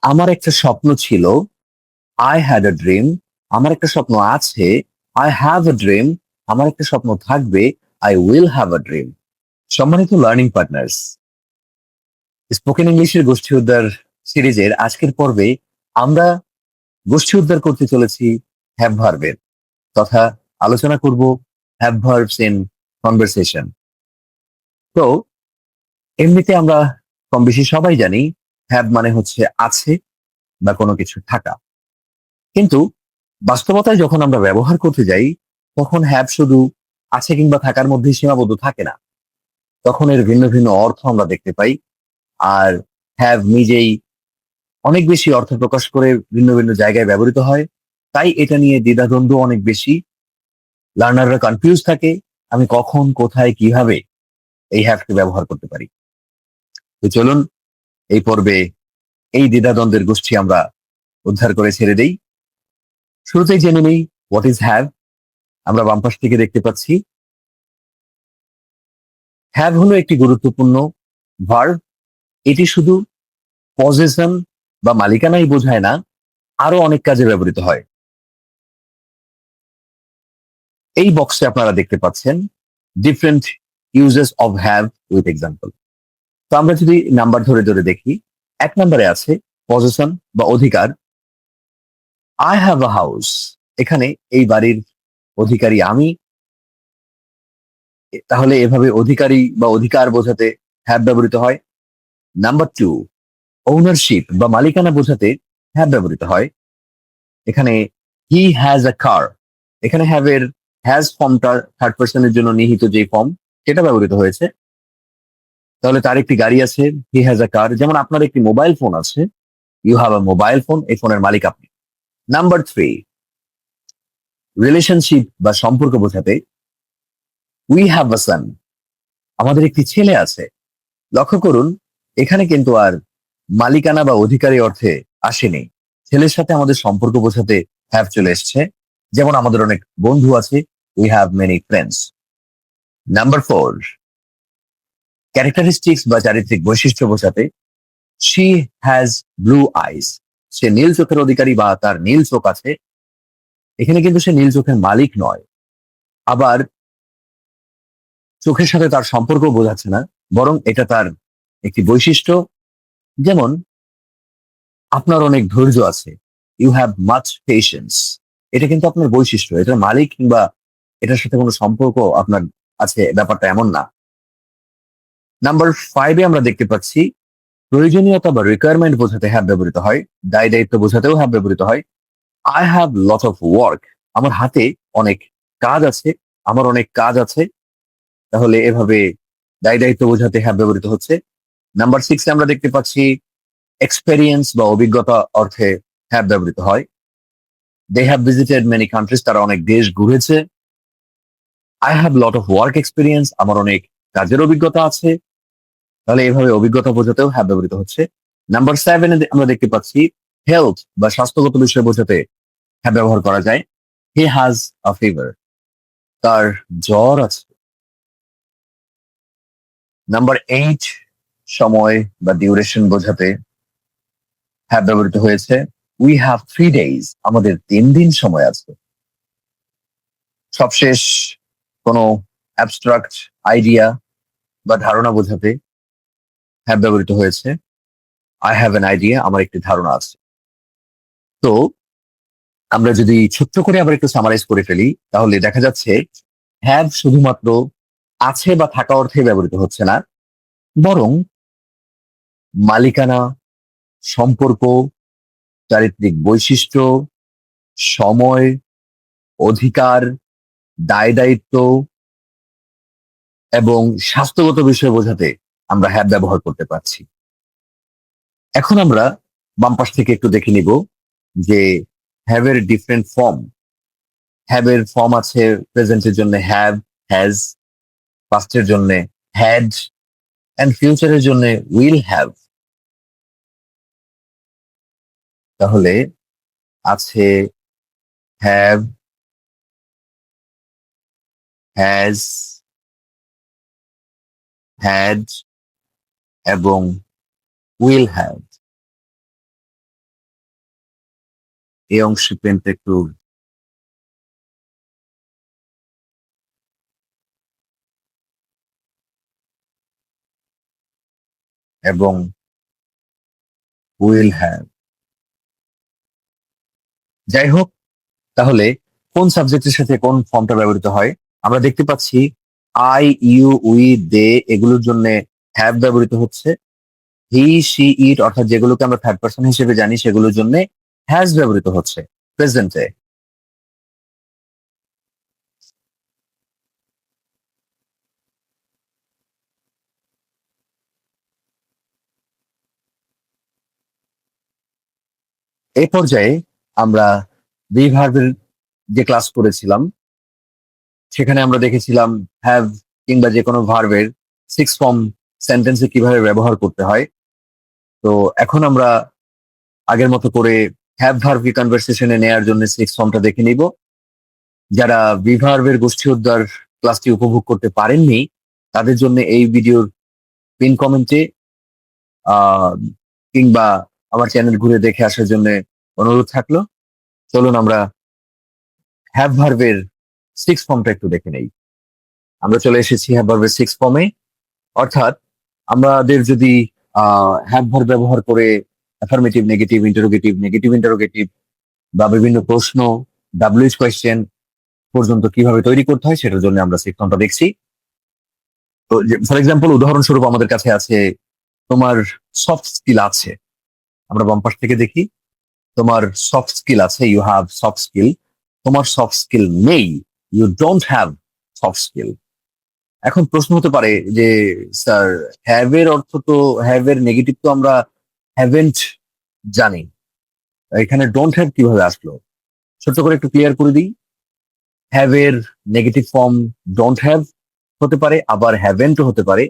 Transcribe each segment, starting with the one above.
আমার একটা স্বপ্ন ছিল। I had a dream. আমার একটা স্বপ্ন আছে। I have a dream. আমার একটা স্বপ্ন থাকবে। I will have a dream. সম্মানিত লার্নিং পার্টনার্স, স্পোকেন ইংলিশের গোষ্ঠী উদ্ধার সিরিজের আজকের পর্বে আমরা গোষ্ঠী উদ্ধার করতে চলেছি হ্যাভ ভার্বের তথা আলোচনা করব হ্যাভ ভার্বস ইন কনভারসেশন। তো এমনিতে আমরা কম বেশি সবাই জানি হ্যাভ মানে হচ্ছে আছে বা কোনো কিছু থাকা। কিন্তু বাস্তবতায় যখন আমরা ব্যবহার করতে যাই তখন হ্যাভ শুধু আছে কিংবা থাকার মধ্যে সীমাবদ্ধ থাকে না। তখন এর ভিন্ন ভিন্ন অর্থ আমরা দেখতে পাই। আর হ্যাভ নিজেই অনেক বেশি অর্থ প্রকাশ করে ভিন্ন ভিন্ন জায়গায় ব্যবহৃত হয়। তাই এটা নিয়ে দ্বিধাদ্বন্দ্ব অনেক বেশি। লার্নাররা কনফিউজ থাকে আমি কখন কোথায় কিভাবে এই হ্যাভকে ব্যবহার করতে পারি। তো চলুন এই পর্বে এই দ্বিধাদ্বন্দ্বের গোষ্ঠী আমরা উদ্ধার করে ছেড়ে দেই। শুরুতেই জেনে নেই হোয়াট ইজ হ্যাভ। আমরা বাম পাশ থেকে দেখতে পাচ্ছি হ্যাভ হলো একটি গুরুত্বপূর্ণ ভার্ব। এটি শুধু পজেশন বা মালিকানাই বোঝায় না, আরো অনেক কাজে ব্যবহৃত হয়। এই বক্সে আপনারা দেখতে পাচ্ছেন different uses of have with example. তো আমরা যদি নাম্বার ধরে ধরে দেখি, এক নম্বরে আছে পজেশন বা অধিকার। I have a house. এখানে এই বাড়ির অধিকারী আমি। তাহলে এভাবে অধিকারী বা অধিকার বোঝাতে হ্যাভ ব্যবহৃত হয়। নাম্বার টু, ওনারশিপ বা মালিকানা বোঝাতে হ্যাভ ব্যবহৃত হয়। এখানে হি হ্যাজ আ কার। এখানে হ্যাভ এর হ্যাজ ফর্মটা থার্ড পার্সনের জন্য নিহিত যে ফর্ম সেটা ব্যবহৃত হয়েছে। তাহলে তার একটি গাড়ি আছে, হি হ্যাজ আ কার। যেমন আপনার একটি মোবাইল ফোন আছে, you have a mobile phone. এই ফোনের মালিক আপনি। নাম্বার থ্রি, রিলেশনশিপ বা সম্পর্ক বোঝাতে উই হ্যাভ আ সান। আমাদের একটি ছেলে আছে। লক্ষ্য করুন এখানে কিন্তু আর মালিকানা বা অধিকারী অর্থে আসেনি। ছেলের সাথে আমাদের সম্পর্ক বোঝাতে হ্যাভ চলে এসছে। যেমন আমাদের অনেক বন্ধু আছে, we have many friends. Number four, characteristics বা চারিত্রিক বৈশিষ্ট্য বোঝাতে শি হ্যাজ ব্লু আইস। সে নীল চোখের অধিকারী বা তার নীল চোখ আছে। এখানে কিন্তু সে নীল চোখের মালিক নয়। আবার চোখের সাথে তার সম্পর্ক বোঝাচ্ছে না, বরং এটা তার একটি বৈশিষ্ট্য। যেমন আপনার অনেক ধৈর্য আছে, ইউ হ্যাভ মাচ পেশেন্স। এটা কিন্তু আপনার বৈশিষ্ট্য, এটার মালিক কিংবা এটার সাথে কোনো সম্পর্ক আপনার আছে ব্যাপারটা এমন না। নাম্বার ফাইভে আমরা দেখতে পাচ্ছি প্রয়োজনীয়তা বা রিকোয়ারমেন্ট বোঝাতে হ্যাভ ব্যবহৃত হয়। দায় দায়িত্ব বোঝাতেও হ্যাভ ব্যবহৃত হয়। I have lot of work. আমার হাতে অনেক কাজ আছে, আমার অনেক কাজ আছে। তাহলে এভাবে দায় দায়িত্ব বোঝাতে হ্যাভ ব্যবহৃত হচ্ছে। নাম্বার সিক্সে আমরা দেখতে পাচ্ছি এক্সপেরিয়েন্স বা অভিজ্ঞতা অর্থে হ্যাভ ব্যবহৃত হয়। They have visited many countries. তারা অনেক দেশ ঘুরেছে। I have lot of work experience. আমার অনেক কাজের অভিজ্ঞতা আছে। তাহলে এভাবে অভিজ্ঞতা বোঝাতেও হ্যাভ ব্যবহৃত হচ্ছে। নাম্বার সেভেনে আমরা দেখতে পাচ্ছি হেলথ বা স্বাস্থ্যগত বিষয় বোঝাতে হ্যাভ ব্যবহার করা যায়। He has a fever. তার জ্বর আছে। নাম্বার এইট, সময় বা ডিউরেশন বোঝাতে হ্যাভ ব্যবহৃত হয়েছে। We have 3 days। আমাদের 3 দিন সময় আছে। সবশেষ কোনো অ্যাবস্ট্রাক্ট আইডিয়া বা ধারণা বোঝাতে হ্যাভ ব্যবহৃত হয়েছে। I have an idea. আমার একটি ধারণা আছে। তো আমরা যদি ছোট্ট করে আবার একটু সামারাইজ করে ফেলি তাহলে দেখা যাচ্ছে হ্যাভ শুধুমাত্র আছে বা থাকা অর্থে ব্যবহৃত হচ্ছে না, বরং মালিকানা, সম্পর্ক, চারিত্রিক বৈশিষ্ট্য, সময়, অধিকার, দায় দায়িত্ব এবং স্বাস্থ্যগত বিষয় বোঝাতে আমরা হ্যাভ ব্যবহার করতে পারছি। এখন আমরা বাম পাশ থেকে একটু দেখে নিব যে হ্যাভ এর ডিফারেন্ট ফর্ম। হ্যাভ এর ফর্ম আছে প্রেজেন্টের জন্য হ্যাভ, হ্যাজ, পাস্টের জন্য হ্যাড, এন্ড ফিউচারের জন্য উইল হ্যাভ। তাহলে আছে হ্যাভ, হ্যাজ, হ্যাড এবং উইল হ্যাভ। এই অংশে পেনটা একটু এবং উইল হ্যাভ। যাই হোক, তাহলে কোন সাবজেক্টের সাথে কোন ফর্মটা ব্যবহৃত হয়? আমরা দেখতে পাচ্ছি আই, ইউ, উই, দে এগুলোর জন্য হ্যাভ ব্যবহৃত হচ্ছে। হি, শি, ইট অর্থাৎ যেগুলোকে আমরা থার্ড পার্সন হিসেবে জানি সেগুলোর জন্য হ্যাজ ব্যবহৃত হচ্ছে প্রেজেন্টে। এই পর্যায়ে আমরা বি ভার্বের যে ক্লাস করেছিলাম সেখানে আমরা দেখেছিলাম হ্যাভ কিংবা যে কোনো ভার্বের সিক্স ফর্ম সেন্টেন্সে কিভাবে ব্যবহার করতে হয়। তো এখন আমরা আগের মতো করে হ্যাভ ভার্বকে কনভারসেশনে নেয়ার জন্য সিক্স ফর্মটা দেখে নিব। যারা বি ভার্বের গোষ্ঠী উদ্ধার ক্লাসটি উপভোগ করতে পারেননি তাদের জন্য এই ভিডিওর পিন কমেন্টে কিংবা আমার চ্যানেল ঘুরে দেখে আসার জন্য অনুরোধ থাকলো। চলুন আমরা হ্যাভ ভার্বের সিক্স ফর্মটা একটু দেখে নেই। আমরা চলে এসেছি হ্যাভ ভার্বের সিক্স ফর্মে, অর্থাৎ আমাদের যদি হ্যাভ ভার্ব ব্যবহার করে affirmative, negative, interrogative, negative interrogative বা বিভিন্ন প্রশ্ন, ডাব্লিউএইচ কোয়েশ্চেন পর্যন্ত কিভাবে তৈরি করতে হয় সেটার জন্য আমরা সিক্স ফর্মটা দেখছি। তো ফর এক্সাম্পল, উদাহরণস্বরূপ আমাদের কাছে আছে তোমার সফট স্কিল আছে। আমরা বাম পাশ থেকে দেখি, তোমার সফট স্কিল আছে, ইউ হ্যাভ সফট স্কিল। তোমার সফট স্কিল নেই, you don't have soft skill. এখন প্রশ্ন হতে পারে যে স্যার, হ্যাভ এর অর্থ তো, হ্যাভ এর নেগেটিভ তো আমরা হ্যাভেন্ট জানি, এখানে ডোন্ট হ্যাভ কিভাবে আসলো? ছোট্ট করে একটু ক্লিয়ার করে দিই। হ্যাভ এর নেগেটিভ ফর্ম ডোন্ট হ্যাভ হতে পারে, আবার হ্যাভেন্টও হতে পারে।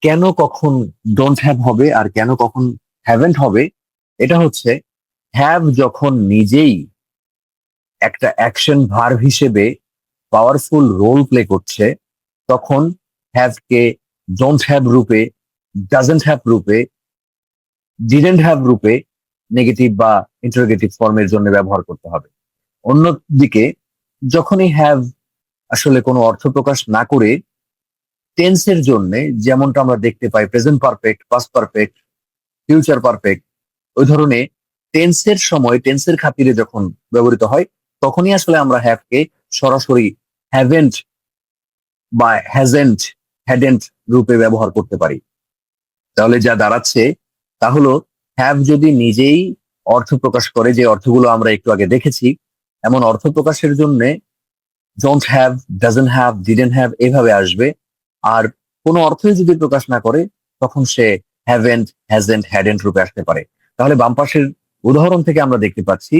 কেন কখন ডোন্ট হ্যাভ হবে আর কেন কখন হ্যাভেন্ট হবে, এটা হচ্ছে হ্যাভ যখন নিজেই একটা অ্যাকশন ভার্ব হিসেবে পাওয়ারফুল রোল প্লে করছে তখন হ্যাভ কে ডোন্ট হ্যাভ রূপে, ডাজন্ট হ্যাভ রূপে, ডিডেন্ট হ্যাভ রূপে নেগেটিভ বা ইন্টারোগেটিভ ফর্মের জন্য ব্যবহার করতে হবে। অন্যদিকে যখনই হ্যাভ আসলে কোনো অর্থ প্রকাশ না করে টেন্সের জন্য, যেমনটা আমরা দেখতে পাই present perfect, past perfect, future perfect, ওই ধরনের টেন্সের সময় টেন্সের খাতিরে যখন ব্যবহৃত হয় তখনই আসলে আমরা হ্যাভ কে সরাসরি হ্যাভেন্ট বা হ্যাজেন্ট, হ্যাডেন্ট রূপে ব্যবহার করতে পারি। তাহলে যা দাঁড়াচ্ছে তা হলো হ্যাভ যদি নিজেই অর্থ প্রকাশ করে, যে অর্থগুলো আমরা একটু আগে দেখেছি, এমন অর্থ প্রকাশের জন্য don't have, doesn't have, didn't have এভাবে আসবে। আর কোনো অর্থই যদি প্রকাশ না করে তখন সে হ্যাভেন্ট, হ্যাজেন্ট, হ্যাডেন্ট রূপে আসতে পারে। তাহলে বাম পাশের উদাহরণ থেকে আমরা দেখতে পাচ্ছি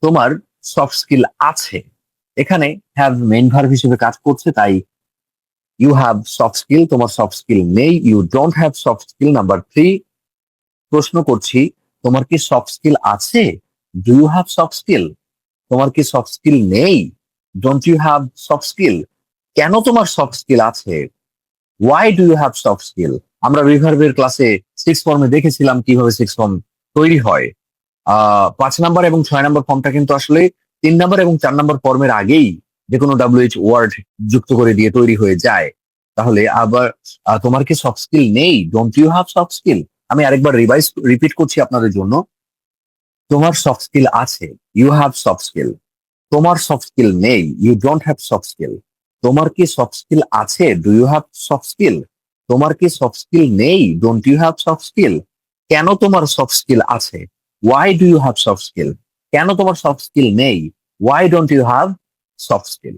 তোমার সফট স্কিল আছে, এখানে হ্যাভ মেইন ভার্ব হিসেবে কাজ করছে, তাই ইউ হ্যাভ সফট স্কিল, তোমার সফট স্কিল নেই, you don't have soft skill. Number 3, প্রশ্ন করছি তোমার কি সফট স্কিল আছে, do you have soft skill? তোমার কি সফট স্কিল নেই, don't you have soft skill? কেন তোমার সফট স্কিল আছে, why do you have soft skill? আমরা রিভার্বের ক্লাসে সিক্স ফর্মে দেখেছিলাম কিভাবে সিক্স ফর্ম তৈরি হয়। 5 নাম্বার এবং 6 নাম্বার ফর্মটা কিন্তু আসলে 3 নাম্বার এবং 4 নাম্বার ফর্মের আগেই যে কোনো ডাব্লিউএইচ ওয়ার্ড যুক্ত করে দিয়ে তৈরি হয়ে যায়। তাহলে আবার তোমার কি সফট স্কিল নেই, don't you have soft skill? আমি আরেকবার রিপিট করছি আপনাদের জন্য, তোমার সফট স্কিল আছে, ইউ হ্যাভ সফট স্কিল। তোমার সফট স্কিল নেই, you don't have soft skill. তোমার কি সফট স্কিল আছে, do you have soft skill? তোমার কি সফট স্কিল নেই, don't you have soft skill? কেন তোমার সফট স্কিল আছে, why do you have soft skill? কেন তোমার সফট স্কিল নেই, why don't you have soft skill?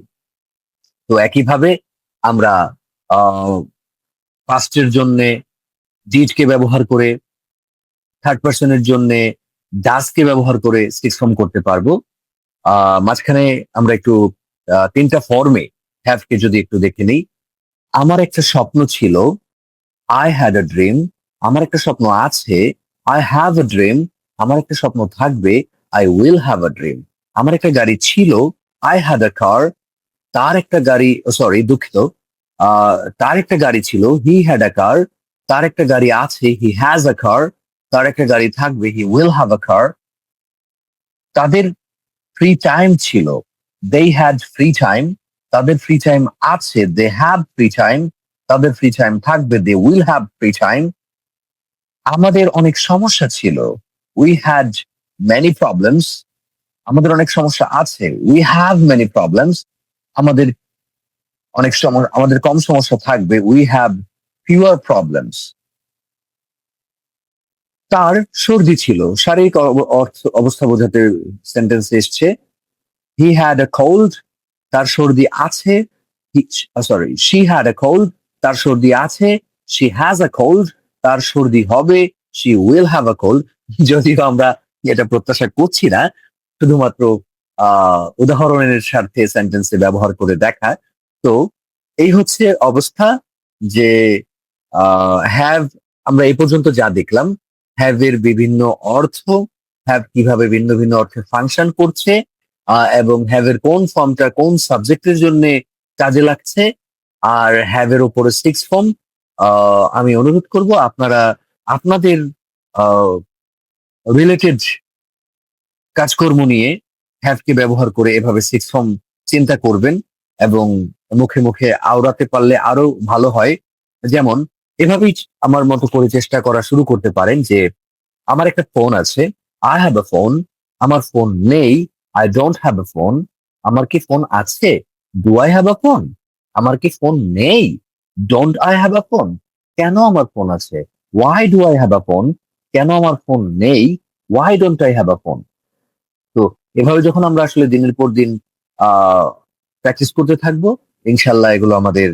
তো একইভাবে আমরা পাস্টের জন্য ডিড কে ব্যবহার করে, থার্ড পার্সনের জন্য ডাস কে ব্যবহার করে সিক্স ফর্ম করতে পারবো। মাঝখানে আমরা একটু 3টা ফর্মে হ্যাভ কে যদি একটু দেখে নিই। আমার একটা স্বপ্ন ছিল, আই হ্যাড আ ড্রিম। আমার একটা স্বপ্ন আছে, আই হ্যাভ আ ড্রিম। আমার একটা স্বপ্ন থাকবে, I will have a dream. আমার একটা গাড়ি ছিল, আই হ্যাড আ কার। তার একটা গাড়ি, সরি দুঃখিত, তার একটা গাড়ি ছিল, হি হ্যাড আ কার। তার একটা গাড়ি আছে, হি হ্যাজ আ কার। তার একটা গাড়ি থাকবে, হি উইল হ্যাভ আ কার। তাদের ফ্রি টাইম ছিল, দে হ্যাড ফ্রি টাইম, তাদের ফ্রি টাইম আছে, দে হ্যাভ ফ্রি টাইম, তাদের ফ্রি টাইম থাকবে, they will have free time. আমাদের অনেক সমস্যা ছিল, উই হ্যাড মেনি প্রবলেমস, আমাদের অনেক সমস্যা আছে, উই হ্যাভ মেনি প্রবলেমস। আমাদের আমাদের কম সমস্যা থাকবে, উই হ্যাভ ফিউয়ার প্রবলেমস। তার সর্দি ছিল, শারীরিক অবস্থা বোঝাতে সেন্টেন্স এসছে। হি হ্যাড আ কোল্ড, তার সর্দি আছে। Sorry, she had a cold, তার সর্দি আছে। শি হ্যাজ আ কোল্ড, তার সর্দি হবে। She will have a cold. যদিও আমরা এটা প্রত্যাশা করছি না, শুধুমাত্র উদাহরণের স্বার্থে সেন্টেন্সে ব্যবহার করে দেখা। তো এই হচ্ছে অবস্থা যে হ্যাভ, আমরা এই পর্যন্ত যা দেখলাম, হ্যাভ এর বিভিন্ন অর্থ, হ্যাভ কিভাবে ভিন্ন ভিন্ন অর্থে ফাংশন করছে, এবং হ্যাভ এর কোন ফর্মটা কোন সাবজেক্টের জন্য কাজে লাগছে, আর হ্যাভ এর উপরে সিক্স ফর্ম। আমি অনুরোধ করব আপনারা আপনাদের রিলেটেড কাজকর্ম নিয়ে হ্যাভ কে ব্যবহার করে এভাবে সিক্স ফর্ম চিন্তা করবেন এবং মুখে মুখে আওড়াতে পারলে আরো ভালো হয়। যেমন এভাবেই আমার মতো করে চেষ্টা করা শুরু করতে পারেন যে আমার একটা ফোন আছে, আই হ্যাভ আ ফোন। আমার ফোন নেই, I don't have a phone. আমার কি ফোন আছে, do I have a phone. আমার কি ফোন নেই, don't I have a phone. কেন আমার ফোন আছে, why do I have a phone. কেন আমার ফোন নেই, why don't I have a phone. তো এভাবে যখন আমরা আসলে দিনের পর দিন প্র্যাকটিস করতে থাকবো, ইনশাল্লাহ এগুলো আমাদের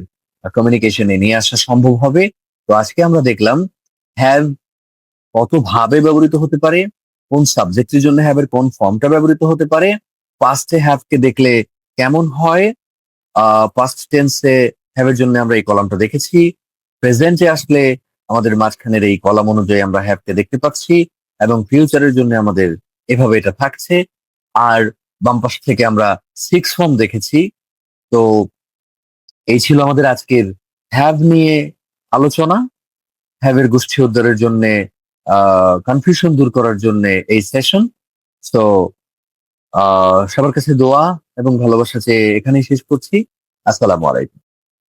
কমিউনিকেশনে নিয়ে আসা সম্ভব হবে। তো আজকে আমরা দেখলাম হ্যাভ কত ভাবে ব্যবহৃত হতে পারে, কোন সাবজেক্টের জন্য হ্যাভ এর কোন ফর্মটা ব্যবহৃত হতে পারে, পাস্টে হ্যাভ কে দেখলে কেমন হয়, পাস্ট টেন্সে হ্যাভ এর জন্য আমরা এই কলামটা দেখেছি, প্রেজেন্টে আসলে আমাদের মাঝখানের এই কলাম অনুযায়ী আমরা হ্যাভ কে দেখতে পাচ্ছি, এবং ফিউচারের জন্য আমাদের এভাবে এটা থাকছে। আর বাম পাশ থেকে আমরা সিক্স ফর্ম দেখেছি। তো এই ছিল আমাদের আজকের হ্যাভ নিয়ে আলোচনা। হ্যাভ এর গোষ্ঠী উদ্ধারের জন্য, কনফিউশন দূর করার জন্য এই সেশন। তো সবার কাছে দোয়া এবং ভালোবাসা চেয়ে এখানেই শেষ করছি। আসসালামু আলাইকুম।